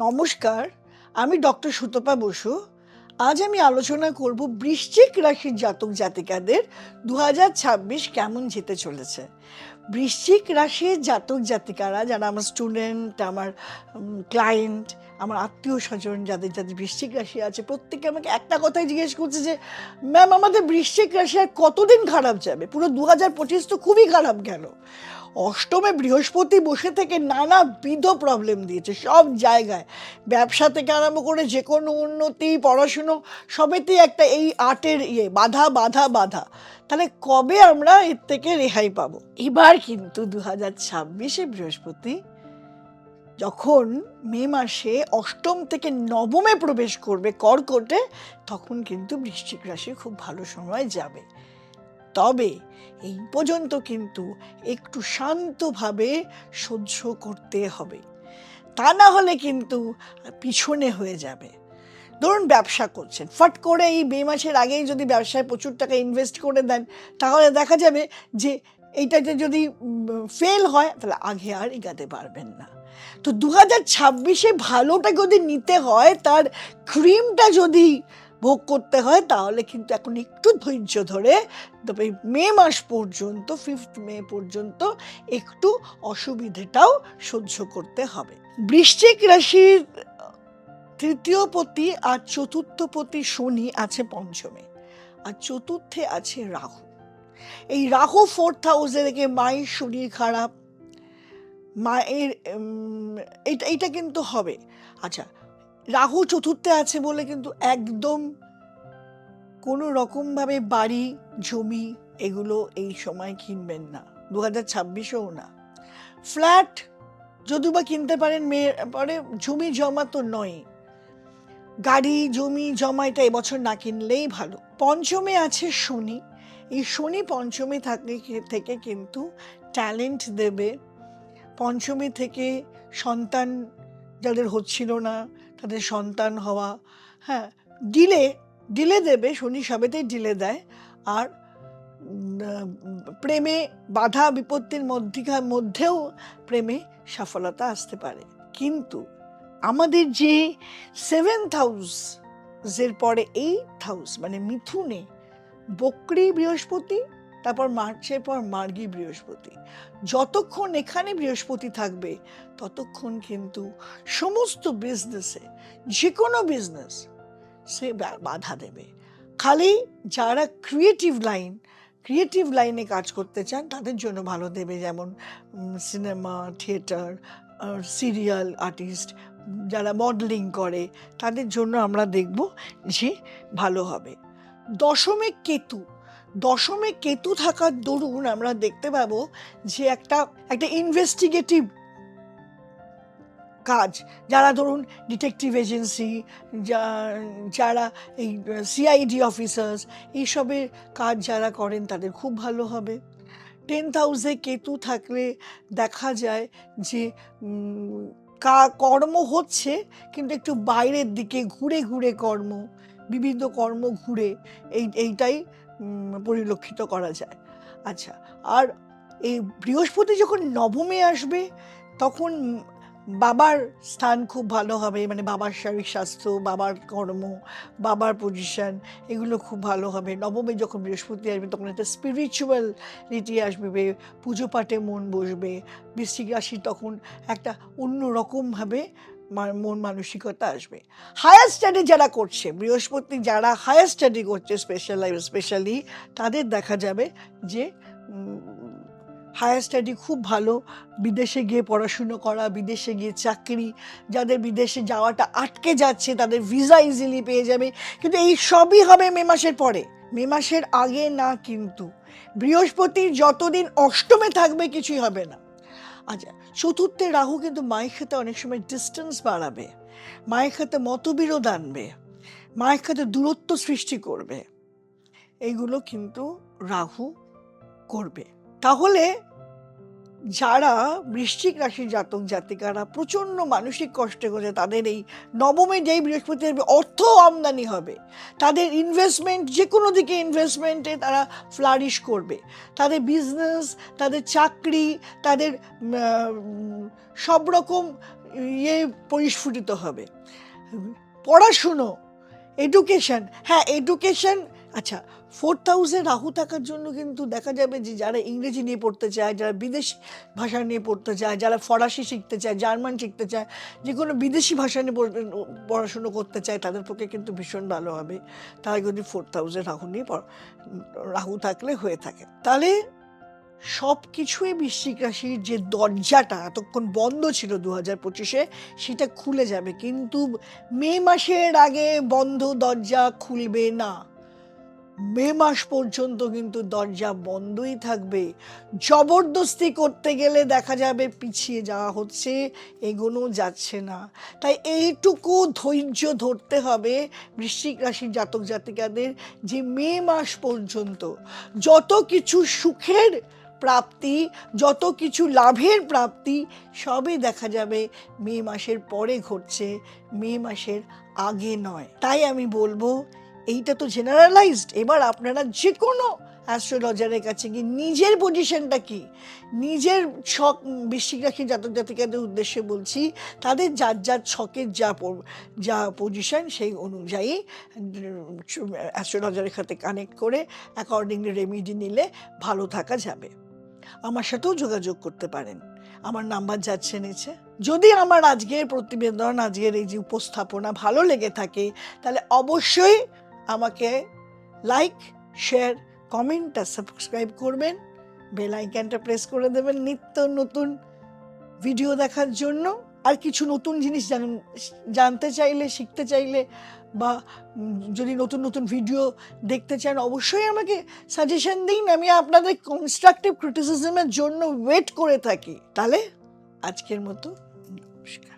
নমস্কার, আমি ডক্টর সুতপা বসু। আজ আমি আলোচনা করব বৃশ্চিক রাশির জাতক জাতিকাদের 2026 কেমন যেতে চলেছে। বৃশ্চিক রাশির জাতক জাতিকারা যারা আমার স্টুডেন্ট, আমার ক্লায়েন্ট, আমার আত্মীয় স্বজন যাদের যাদের বৃশ্চিক রাশি আছে, প্রত্যেকে আমাকে একটা কথাই জিজ্ঞেস করছে যে ম্যাম, আমাদের বৃশ্চিক রাশি আর কতদিন খারাপ যাবে? পুরো 2025 তো খুবই খারাপ গেল। অষ্টমে বৃহস্পতি বসে থেকে নানাবিধ প্রবলেম দিয়েছে সব জায়গায়, ব্যবসা থেকে আরম্ভ করে যে কোনো উন্নতি, পড়াশুনো সবেতেই একটা এই আটের বাধা বাধা বাধা। তাহলে কবে আমরা এর থেকে রেহাই পাবো? এবার কিন্তু 2026-এ বৃহস্পতি যখন মে মাসে অষ্টম থেকে নবমে প্রবেশ করবে কর্কটে, তখন কিন্তু বৃশ্চিক রাশি খুব ভালো সময় যাবে। তবে এই পর্যন্ত কিন্তু একটু শান্তভাবে সহ্য করতে হবে, তা না হলে কিন্তু পিছনে হয়ে যাবে। ধরুন ব্যবসা করছেন, ফট করে এই মে মাসের আগেই যদি ব্যবসায় প্রচুর টাকা ইনভেস্ট করে দেন, তাহলে দেখা যাবে যে এইটাতে যদি ফেল হয় তাহলে আগে আর এগাতে পারবেন না। তো 2026-এ ভালোটা যদি নিতে হয়, তার ক্রিমটা যদি ভোগ করতে হয়, তাহলে কিন্তু এখন একটু ধৈর্য ধরে তবে মে মাস পর্যন্ত, 5 মে পর্যন্ত একটু অসুবিধেটাও সহ্য করতে হবে। বৃশ্চিক রাশির তৃতীয় পতি আর চতুর্থ পতি শনি আছে পঞ্চমে, আর চতুর্থে আছে রাহু। এই রাহু 4th হাউসে থেকে মায়ের শরীর খারাপ, মায়ের এইটা কিন্তু হবে। আচ্ছা, রাহু চতুর্থে আছে বলে কিন্তু একদম কোনো রকমভাবে বাড়ি জমি এগুলো এই সময় কিনবেন না, 2026-এও না। ফ্ল্যাট যদিও বা কিনতে পারেন মেয়ের পরে, জমি জমা তো নয়, গাড়ি জমি জমা এটা এবছর না কিনলেই ভালো। পঞ্চমে আছে শনি, এই শনি পঞ্চমে থেকে কিন্তু ট্যালেন্ট দেবে। পঞ্চমী থেকে সন্তান যাদের হচ্ছিল না তাদের সন্তান হওয়া, হ্যাঁ, ডিলে দেবে, শনি সবেতেই ডিলে দেয়। আর প্রেমে বাধা বিপত্তির মধ্যেও প্রেমে সফলতা আসতে পারে। কিন্তু আমাদের যে 7th হাউসের পরে 8th হাউস মানে মিথুনে বক্রী বৃহস্পতি, তারপর মার্চের পর মার্গী বৃহস্পতি, যতক্ষণ এখানে বৃহস্পতি থাকবে ততক্ষণ কিন্তু সমস্ত বিজনেসে, যে কোনো বিজনেস সে বাধা দেবে। খালি যারা ক্রিয়েটিভ লাইনে কাজ করতে চান তাদের জন্য ভালো দেবে, যেমন সিনেমা, থিয়েটার, সিরিয়াল আর্টিস্ট, যারা মডেলিং করে তাদের জন্য আমরা দেখব যে ভালো হবে। দশমে কেতু থাকার দরুন আমরা দেখতে পাবো যে একটা ইনভেস্টিগেটিভ কাজ, যারা ধরুন ডিটেকটিভ এজেন্সি, যারা এই সিআইডি অফিসার্স, এইসবের কাজ যারা করেন তাদের খুব ভালো হবে। 10th হাউসে কেতু থাকলে দেখা যায় যে কর্ম হচ্ছে কিন্তু একটু বাইরের দিকে ঘুরে ঘুরে কর্ম, বিভিন্ন কর্ম ঘুরে এইটাই পরিলক্ষিত করা যায়। আচ্ছা, আর এই বৃহস্পতি যখন নবমে আসবে তখন বাবার স্থান খুব ভালো হবে, মানে বাবার শারীরিক স্বাস্থ্য, বাবার কর্ম, বাবার পজিশন এগুলো খুব ভালো হবে। নবমে যখন বৃহস্পতি আসবে তখন একটা স্পিরিচুয়ালিটি আসবে, পুজো পাঠে মন বসবে। বৃশ্চিক রাশি তখন একটা অন্যরকমভাবে মন মানসিকতা আসবে। হায়ার স্টাডি যারা করছে, বৃহস্পতি যারা হায়ার স্টাডি করছে স্পেশালি তাদের দেখা যাবে যে হায়ার স্টাডি খুব ভালো, বিদেশে গিয়ে পড়াশুনো করা, বিদেশে গিয়ে চাকরি, যাদের বিদেশে যাওয়াটা আটকে যাচ্ছে তাদের ভিসা ইজিলি পেয়ে যাবে। কিন্তু এই সবই হবে মে মাসের পরে, মে মাসের আগে না। কিন্তু বৃহস্পতি যতদিন অষ্টমে থাকবে কিছুই হবে না। আচ্ছা, চতুর্থে রাহু কিন্তু মায়ের সাথে অনেক সময় ডিস্টেন্স বাড়াবে, মায়ের সাথে মতবিরোধ আনবে, মায়ের সাথে দূরত্ব সৃষ্টি করবে, এইগুলো কিন্তু রাহু করবে। তাহলে যারা বৃশ্চিক রাশির জাতক জাতিকারা প্রচণ্ড মানসিক কষ্টে করে, তাদের এই নবমে যেই বৃহস্পতি অর্থ আমদানি হবে, তাদের ইনভেস্টমেন্ট, যে কোনো দিকে ইনভেস্টমেন্টে তারা ফ্লারিশ করবে, তাদের বিজনেস, তাদের চাকরি, তাদের সব রকম ইয়ে পরিস্ফুটিত হবে। পড়াশুনো, এডুকেশন, হ্যাঁ এডুকেশন, আচ্ছা 4th হাউসে রাহু থাকার জন্য কিন্তু দেখা যাবে যে যারা ইংরেজি নিয়ে পড়তে চায়, যারা বিদেশি ভাষা নিয়ে পড়তে চায়, যারা ফরাসি শিখতে চায়, জার্মান শিখতে চায়, যে কোনো বিদেশি ভাষা নিয়ে পড়াশুনো করতে চায়, তাদের পক্ষে কিন্তু ভীষণ ভালো হবে। তাই যদি 4th হাউসে রাহু নিয়ে রাহু থাকলে হয়ে থাকে, তাহলে সব কিছুই বৃশ্চিক রাশির যে দরজাটা এতক্ষণ বন্ধ ছিল 2025-এ সেটা খুলে যাবে, কিন্তু মে মাসের আগে বন্ধ দরজা খুলবে না। মে মাস পর্যন্ত কিন্তু দরজা বন্ধই থাকবে। জবরদস্তি করতে গেলে দেখা যাবে পিছিয়ে যাওয়া হচ্ছে, এগোনো যাচ্ছে না। তাই এইটুকু ধৈর্য ধরতে হবে বৃশ্চিক রাশির জাতক জাতিকাদের, যে মে মাস পর্যন্ত যত কিছু সুখের প্রাপ্তি, যত কিছু লাভের প্রাপ্তি সবই দেখা যাবে মে মাসের পরে ঘটছে, মে মাসের আগে নয়। তাই আমি বলবো, এইটা তো জেনারেলাইজড, এবার আপনারা যে কোনো অ্যাস্ট্রোলজারের কাছে গিয়ে নিজের পজিশনটা কি, নিজের ছক, বৃশ্চিক রাশির জাতক জাতিকাদের উদ্দেশ্যে বলছি, তাদের যার যার ছকের যা পজিশন সেই অনুযায়ী অ্যাস্ট্রোলজারের সাথে কানেক্ট করে অ্যাকর্ডিংলি রেমেডি নিলে ভালো থাকা যাবে। আমার সাথেও যোগাযোগ করতে পারেন, আমার নাম্বার যাচ্ছে নিচে। যদি আমার আজকের প্রতিবেদন, আজকের এই যে উপস্থাপনা ভালো লেগে থাকে, তাহলে অবশ্যই আমাকে লাইক, শেয়ার, কমেন্ট আর সাবস্ক্রাইব করবেন, বেল আইকনটা প্রেস করে দেবেন নিত্য নতুন ভিডিও দেখার জন্য। আর কিছু নতুন জিনিস জানতে চাইলে, শিখতে চাইলে, বা যদি নতুন নতুন ভিডিও দেখতে চান অবশ্যই আমাকে সাজেশন দিন, আমি আপনাদের কনস্ট্রাকটিভ ক্রিটিসিজমের জন্য ওয়েট করে থাকি। তাহলে আজকের মতো নমস্কার।